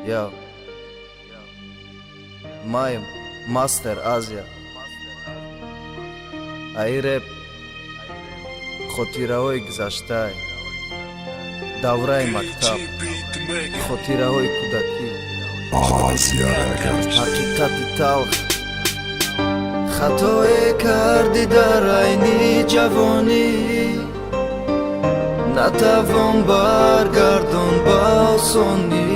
Я Маем Мастер Азия Ай рэп хотираҳои гузаштаи давраи мактаб, хотираҳои кӯдакӣ, ҳақиқати талх. Хатое карди дар айни ҷавонӣ, натавон баргардон ба осонӣ.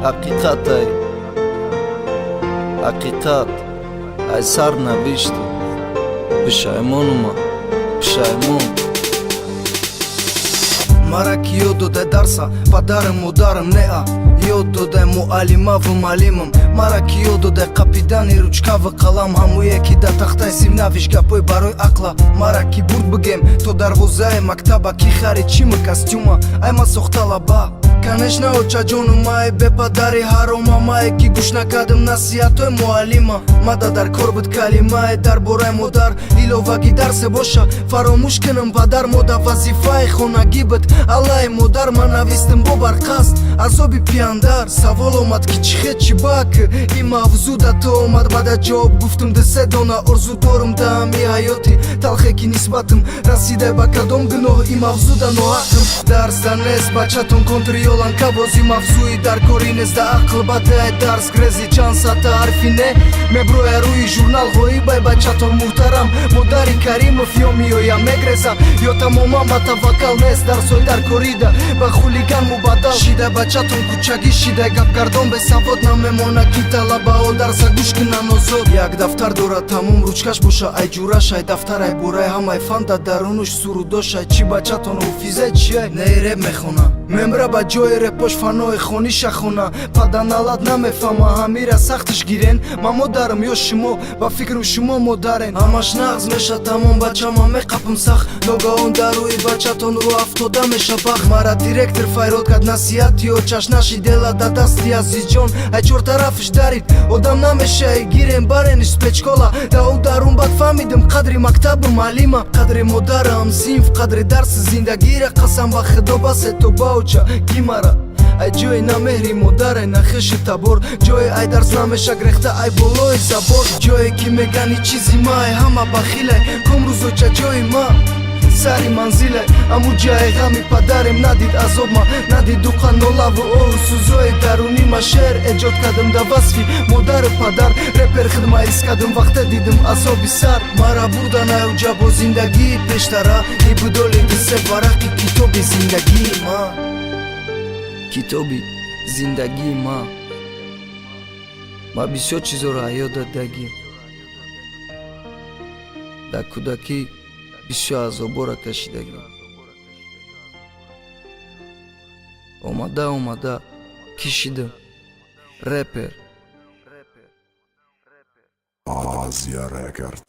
Ҳақиқатай ҳақиқат ай сарнавишти пишаймонума пишаймон. Мара ки ёд дода дарса падарам модарам неа, ёд дода муаллимаву маълимам. Мара ки ёд дода қапидани ручкаву қалам, ҳамуе ки дар тахтаи сив навиш гапои барои ақла. Мара ки бурд бигем то дарвозаи мактаба, ки харид чима костюма ай ма сохта лаба. Конечно очаҷону май бепадари ҳарома, мае ки гӯш накардам насиҳатҳои муаллима. Мада дар кор буд калимае дар бораи модар, иловаги дарсе боша фаромӯш кунам падар. Мода вазифаи хонагӣ буд аллаи модар, ман навистам бо барқасд азоби пияндар. Савол омад ки чӣ хет чӣ бак и мавзӯъ да то омад, баъда ҷавоб гуфтам дусе дона орзу дорам да ҳами ҳаёти талхе ки нисбатам расида ба кадом гуноҳ и мавзӯъ да ноҳақам. Дарс да нест бачатон контрёлан кабози мавзӯи дар кори нест да ақл бадаи дарс грези чанд сата ҳарфи не меброя рӯи журнал ғоибай бачатон муҳтарам. модари каримов ё меоя мегреза ё тамоман ба таваккал нест дарсҳои дар корида ба хулиган мубаддал шида. бачатон кӯчагӣ шида гапгардон бесавод намемона ки талабаҳо дарса гӯш кунан озод. як дафтар дорад тамом ручкаш боша ай ҷураш ай дафтар ай бораи ҳамаи фан да дарунуш сурудош ай чи бачатон ҳофиза чиай не реп мехона мемра ба ҷои репош фанои хони шахона. паданалад намефама ҳамира сахтиш гирен, ма модарам ё шумо ба фикрам шумо модарен. ҳамаш нағз меша тамом бачама меқапам сах, ногаҳон дар рӯи бачатон рӯ афтода меша бах. мара директор файрод кард насиҳати ё чашнаши дела да дасти азизҷон ай чортарафиш дарид одам намеша ай гирен барениш спечкола. да ӯ дарун бад фаҳмидам қадри мактабу маълима, қадри модарам синф, қадри дарси зиндагира. қасам ба худо басе то бауча гимара ай ҷои на меҳри модар ай на хиши табор, ҷои ай дарс намеша грехта ай болои забор. ҷое ки мегани чизи ма ай ҳама бахилай, кумрӯзоча ҷои ма сари манзилай. аму ҷаи ғами падарем надид азобма, надид дуқа нолаву оҳу сӯзои дарунима. шеър эҷод кардам да васфи модару падар, репер хидма искадам вақте дидам азоби сар. мара бурдан аюҷа бо зиндагии пештара, и будоли дисе варақи китоби зиндагии ма, китоби зиндагии ма. ма бисёр чизоро ҳаёт додагим дар кӯдакӣ, бисёр азобора кашидагим. омада кишидам репер. Азия Рекорд.